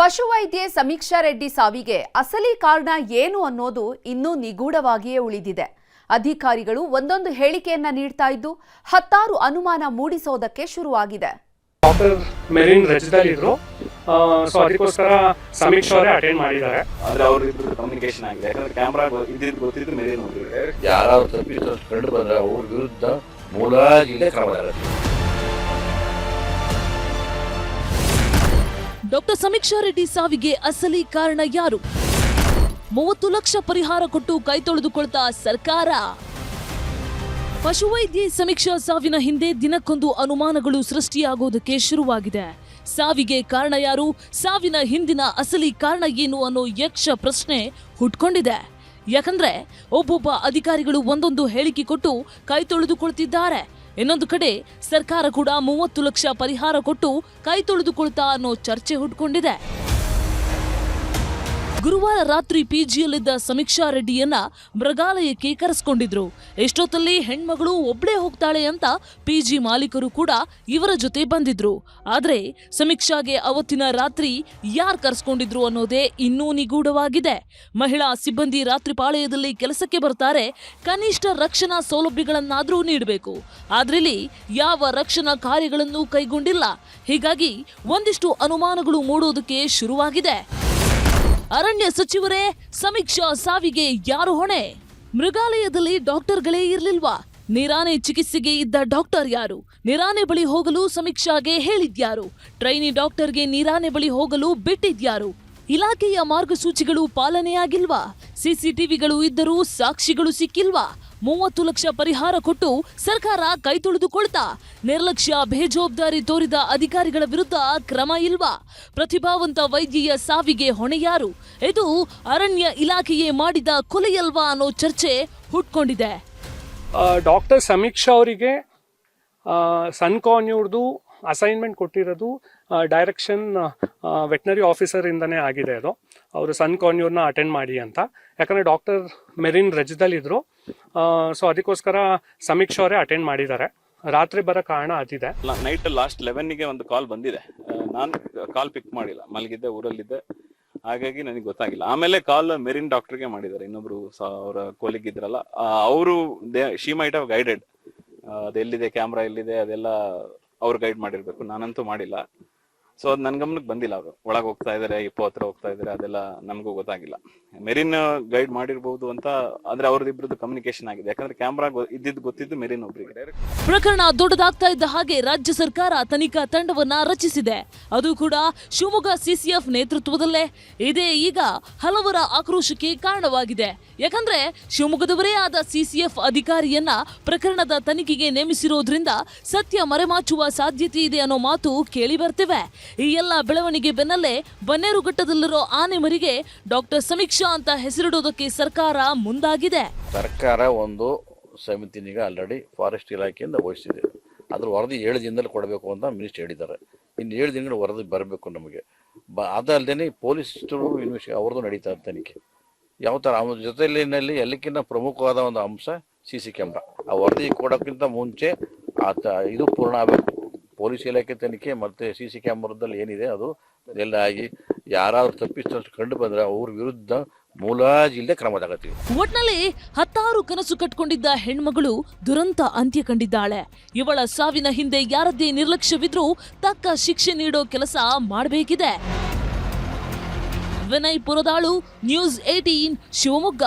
ಪಶುವೈದ್ಯೆ ಸಮೀಕ್ಷಾ ರೆಡ್ಡಿ ಸಾವಿಗೆ ಅಸಲಿ ಕಾರಣ ಏನು ಅನ್ನೋದು ಇನ್ನೂ ನಿಗೂಢವಾಗಿಯೇ ಉಳಿದಿದೆ. ಅಧಿಕಾರಿಗಳು ಒಂದೊಂದು ಹೇಳಿಕೆಯನ್ನ ನೀಡ್ತಾ ಇದ್ದು ಹತ್ತಾರು ಅನುಮಾನ ಮೂಡಿಸೋದಕ್ಕೆ ಶುರುವಾಗಿದೆ. ಡಾಕ್ಟರ್ ಮೆರಿನ್ ರಜದಲ್ಲಿ ಸೊ ಅದಕ್ಕೋಸ್ಕರ ಸಮೀಕ್ಷೆ ಅವರೇ ಅಟೆಂಡ್ ಮಾಡಿದ್ದಾರೆ. ಆದ್ರೆ ಅವ್ರ ಕಮ್ಯುನಿಕೇಶನ್ ಆಗಿದೆ, ಯಾಕಂದ್ರೆ ಕ್ಯಾಮ್ರಾ ಗೊತ್ತಿದ್ದು ಮೆರಿನ್ ಹೋಗಿದ್ದಾರೆ. ಯಾರು ತಪ್ಪಿತ ಕಂಡು ಬಂದ್ರೆ ಅವ್ರ ವಿರುದ್ಧ ಮುಲಾಜಿಲ್ಲದೆ ಕ್ರಮ ತಗೊಳ್ಳುತ್ತೆ. ಡಾಕ್ಟರ್ ಸಮೀಕ್ಷಾ ರೆಡ್ಡಿ ಸಾವಿಗೆ ಅಸಲಿ ಕಾರಣ ಯಾರು? 30 ಲಕ್ಷ ಪರಿಹಾರ ಕೊಟ್ಟು ಕೈ ತೊಳೆದುಕೊಳ್ತಾ ಸರ್ಕಾರ. ಪಶುವೈದ್ಯೆ ಸಮೀಕ್ಷಾ ಸಾವಿನ ಹಿಂದೆ ದಿನಕ್ಕೊಂದು ಅನುಮಾನಗಳು ಸೃಷ್ಟಿಯಾಗೋದಕ್ಕೆ ಶುರುವಾಗಿದೆ. ಸಾವಿಗೆ ಕಾರಣ ಯಾರು, ಸಾವಿನ ಹಿಂದಿನ ಅಸಲಿ ಕಾರಣ ಏನು ಅನ್ನೋ ಯಕ್ಷ ಪ್ರಶ್ನೆ ಹುಟ್ಕೊಂಡಿದೆ. ಯಾಕಂದ್ರೆ ಒಬ್ಬೊಬ್ಬ ಅಧಿಕಾರಿಗಳು ಒಂದೊಂದು ಹೇಳಿಕೆ ಕೊಟ್ಟು ಕೈ ತೊಳೆದುಕೊಳ್ತಿದ್ದಾರೆ. ಇನ್ನೊಂದು ಕಡೆ ಸರ್ಕಾರ ಕೂಡ 30 ಲಕ್ಷ ಪರಿಹಾರ ಕೊಟ್ಟು ಕೈ ತೊಳೆದುಕೊಳ್ತಾ ಅನ್ನೋ ಚರ್ಚೆ ಹುಟ್ಕೊಂಡಿದೆ. ಗುರುವಾರ ರಾತ್ರಿ ಪಿಜಿಯಲ್ಲಿದ್ದ ಸಮೀಕ್ಷಾ ರೆಡ್ಡಿಯನ್ನ ಮೃಗಾಲಯಕ್ಕೆ ಕರೆಸ್ಕೊಂಡಿದ್ರು. ಎಷ್ಟೊತ್ತಲ್ಲಿ ಹೆಣ್ಮಗಳು ಒಬ್ಳೇ ಹೋಗ್ತಾಳೆ ಅಂತ ಪಿಜಿ ಮಾಲೀಕರು ಕೂಡ ಇವರ ಜೊತೆ ಬಂದಿದ್ರು. ಆದ್ರೆ ಸಮೀಕ್ಷಾಗೆ ಅವತ್ತಿನ ರಾತ್ರಿ ಯಾರು ಕರೆಸ್ಕೊಂಡಿದ್ರು ಅನ್ನೋದೇ ಇನ್ನೂ ನಿಗೂಢವಾಗಿದೆ. ಮಹಿಳಾ ಸಿಬ್ಬಂದಿ ರಾತ್ರಿ ಪಾಳೆಯದಲ್ಲಿ ಕೆಲಸಕ್ಕೆ ಬರ್ತಾರೆ, ಕನಿಷ್ಠ ರಕ್ಷಣಾ ಸೌಲಭ್ಯಗಳನ್ನಾದ್ರೂ ನೀಡಬೇಕು. ಆದ್ರಿಲ್ಲಿ ಯಾವ ರಕ್ಷಣಾ ಕಾರ್ಯಗಳನ್ನು ಕೈಗೊಂಡಿಲ್ಲ. ಹೀಗಾಗಿ ಒಂದಿಷ್ಟು ಅನುಮಾನಗಳು ಮೂಡೋದಕ್ಕೆ ಶುರುವಾಗಿದೆ. ಅರಣ್ಯ ಸಚಿವರೇ, ಸಮೀಕ್ಷಾ ಸಾವಿಗೆ ಯಾರು ಹೊಣೆ? ಮೃಗಾಲಯದಲ್ಲಿ ಡಾಕ್ಟರ್ಗಳೇ ಇರ್ಲಿಲ್ವಾ? ನಿರಾನೆ ಚಿಕಿತ್ಸೆಗೆ ಇದ್ದ ಡಾಕ್ಟರ್ ಯಾರು? ನಿರಾನೆ ಬಳಿ ಹೋಗಲು ಸಮೀಕ್ಷಾಗೆ ಹೇಳಿದ್ಯಾರು? ಟ್ರೈನಿ ಡಾಕ್ಟರ್ಗೆ ನಿರಾನೆ ಬಳಿ ಹೋಗಲು ಬಿಟ್ಟಿದ್ಯಾರು? ಇಲಾಖೆಯ ಮಾರ್ಗಸೂಚಿಗಳು ಪಾಲನೆಯಾಗಿಲ್ವಾ? ಸಿಸಿಟಿವಿಗಳು ಇದ್ದರೂ ಸಾಕ್ಷಿಗಳು ಸಿಕ್ಕಿಲ್ವಾ? 30 ಲಕ್ಷ ಪರಿಹಾರ ಕೊಟ್ಟು ಸರ್ಕಾರ ಕೈ ತೊಳೆದುಕೊಳ್ತಾ ನಿರ್ಲಕ್ಷ್ಯ ಬೇಜವಾಬ್ದಾರಿ ತೋರಿದ ಅಧಿಕಾರಿಗಳ ವಿರುದ್ಧ ಕ್ರಮ ಇಲ್ವಾ? ಪ್ರತಿಭಾವಂತ ವೈದ್ಯೆಯ ಸಾವಿಗೆ ಹೊಣೆ ಯಾರು? ಇದು ಅರಣ್ಯ ಇಲಾಖೆಯೇ ಮಾಡಿದ ಕೊಲೆಯಲ್ವಾ ಅನ್ನೋ ಚರ್ಚೆ ಹುಟ್ಕೊಂಡಿದೆ. ಡಾಕ್ಟರ್ ಸಮೀಕ್ಷಾ ಅವರಿಗೆ ಸನ್ಕಾನ್ಯೂರ್ದು ಅಸೈನ್ಮೆಂಟ್ ಕೊಟ್ಟಿರೋದು ಡೈರೆಕ್ಷನ್ ವೆಟನರಿ ಆಫೀಸರ್ ಇಂದನೇ ಆಗಿದೆ. ಅದು ಅವರು ಸನ್ಕಾನ್ಯೂರ್ನ ಅಟೆಂಡ್ ಮಾಡಿ ಅಂತ. ಯಾಕಂದರೆ ಡಾಕ್ಟರ್ ಮೆರಿನ್ ರಜದಲ್ಲಿದ್ದರು. ಸೊ ಅದಕ್ಕೋಸ್ಕರ ಸಮೀಕ್ಷಾ ಅವರೇ ಅಟೆಂಡ್ ಮಾಡಿದ್ದಾರೆ. ರಾತ್ರಿ ಬರೋ ಕಾರಣ ಅದಿದೆ. ನೈಟ್ ಲಾಸ್ಟ್ 11ಗೆ ಒಂದು ಕಾಲ್ ಬಂದಿದೆ. ನಾನು ಕಾಲ್ ಪಿಕ್ ಮಾಡಿಲ್ಲ, ಮಲಗಿದ್ದೆ, ಊರಲ್ಲಿದ್ದೆ, ಹಾಗಾಗಿ ನನಗೆ ಗೊತ್ತಾಗಿಲ್ಲ. ಆಮೇಲೆ ಕಾಲ್ ಮೆರಿನ್ ಡಾಕ್ಟರ್ಗೆ ಮಾಡಿದ್ದಾರೆ. ಇನ್ನೊಬ್ರು ಅವರ ಕೋಲಿಗ್ ಇದ್ರಲ್ಲ, ಅವರು ಶಿ ಮೈಟ್ ಹ್ಯಾವ್ ಗೈಡೆಡ್. ಅದೆಲ್ಲಿದೆ ಕ್ಯಾಮ್ರಾ ಎಲ್ಲಿದೆ ಅದೆಲ್ಲ ಅವ್ರು ಗೈಡ್ ಮಾಡಿರ್ಬೇಕು, ನಾನಂತೂ ಮಾಡಿಲ್ಲ. ಸೊ ಅದು ನನ್ನ ಗಮನಕ್ಕೆ ಬಂದಿಲ್ಲ. ಅವರು ಒಳಗೆ ಹೋಗ್ತಾ ಇದಾರೆ, ಹತ್ರ ಹೋಗ್ತಾ ಇದಾರೆ, ಅದೆಲ್ಲ ನಮಗೂ ಗೊತ್ತಾಗಿಲ್ಲ. ಮೆರಿನ್ ಗೈಡ್ ಮಾಡಿರ್ಬಹುದು ಅಂತ. ಆದ್ರೆ ಅವ್ರದಿಬ್ರದ್ದು ಕಮ್ಯುನಿಕೇಶನ್ ಆಗಿದೆ, ಯಾಕಂದ್ರೆ ಕ್ಯಾಮ್ರಾ ಗೊತ್ತಿದ್ದು ಮೆರಿನ್ ಒಬ್ರಿಗೆ. ಪ್ರಕರಣ ದೊಡ್ಡದಾಗ್ತಾ ಇದ್ದ ಹಾಗೆ ರಾಜ್ಯ ಸರ್ಕಾರ ತನಿಖಾ ತಂಡವನ್ನ ರಚಿಸಿದೆ. ಅದು ಕೂಡ ಶಿವಮೊಗ್ಗ ಸಿಸಿಎಫ್ ನೇತೃತ್ವದಲ್ಲೇ. ಇದೇ ಈಗ ಹಲವರ ಆಕ್ರೋಶಕ್ಕೆ ಕಾರಣವಾಗಿದೆ. ಯಾಕಂದ್ರೆ ಶಿವಮೊಗ್ಗದವರೇ ಆದ ಸಿಸಿಎಫ್ ಅಧಿಕಾರಿಯನ್ನ ಪ್ರಕರಣದ ತನಿಖೆಗೆ ನೇಮಿಸಿರೋದ್ರಿಂದ ಸತ್ಯ ಮರೆಮಾಚುವ ಸಾಧ್ಯತೆ ಇದೆ ಅನ್ನೋ ಮಾತು ಕೇಳಿ ಬರ್ತಿವೆ. ಈ ಎಲ್ಲ ಬೆಳವಣಿಗೆ ಬೆನ್ನಲ್ಲೇ ಬನ್ನೇರುಘಟ್ಟದಲ್ಲಿರೋ ಆನೆಮರಿಗೆ ಡಾಕ್ಟರ್ ಸಮೀಕ್ಷಾ ಅಂತ ಹೆಸರಿಡೋದಕ್ಕೆ ಸರ್ಕಾರ ಮುಂದಾಗಿದೆ. ಸರ್ಕಾರ ಒಂದು ಸಮಿತಿನಿಗೆ ಆಲ್ರೆಡಿ ಫಾರೆಸ್ಟ್ ಇಲಾಖೆಯಿಂದ ವಹಿಸಿದೆ. ಅದ್ರ ವರದಿ 7 ದಿನದಲ್ಲಿ ಕೊಡಬೇಕು ಅಂತ ಮಿನಿಸ್ಟರ್ ಹೇಳಿದ್ದಾರೆ. ಇನ್ನು 7 ದಿನಗಳ ವರದಿ ಬರಬೇಕು ನಮಗೆ. ಅದಲ್ಲದೆ ಪೊಲೀಸರು ಅವ್ರದ್ದು ನಡೀತಾ ತನಿಖೆ. ಯಾವ ಥರ ಜೊತೆಲಿನಲ್ಲಿ ಎಲ್ಲಕ್ಕಿಂತ ಪ್ರಮುಖವಾದ ಒಂದು ಅಂಶ CC ಕ್ಯಾಮ್ರಾ. ಆ ವರದಿ ಕೊಡೋಕ್ಕಿಂತ ಮುಂಚೆ ಇದು ಪೂರ್ಣ ಆಗಬೇಕು. ಪೊಲೀಸ್ ಇಲಾಖೆ ತನಿಖೆ ಮತ್ತು CC ಕ್ಯಾಮ್ರಾದಲ್ಲಿ ಏನಿದೆ ಅದು ಎಲ್ಲ ಆಗಿ ಯಾರಾದ್ರೂ ತಪ್ಪಿಸ್ತಷ್ಟು ಕಂಡು ಬಂದ್ರೆ ಅವ್ರ ವಿರುದ್ಧ ಮುಲಾಜಿಲ್ಲದೆ ಕ್ರಮ ತಗೊಳ್ತೀವಿ. ಒಟ್ನಲ್ಲಿ ಹತ್ತಾರು ಕನಸು ಕಟ್ಕೊಂಡಿದ್ದ ಹೆಣ್ಮಗಳು ದುರಂತ ಅಂತ್ಯ ಕಂಡಿದ್ದಾಳೆ. ಇವಳ ಸಾವಿನ ಹಿಂದೆ ಯಾರದ್ದೇ ನಿರ್ಲಕ್ಷ್ಯವಿದ್ರೂ ತಕ್ಕ ಶಿಕ್ಷೆ ನೀಡೋ ಕೆಲಸ ಮಾಡಬೇಕಿದೆ. ವಿನಯ್ ಪುರದಾಳು, ನ್ಯೂಸ್ 18, ಶಿವಮೊಗ್ಗ.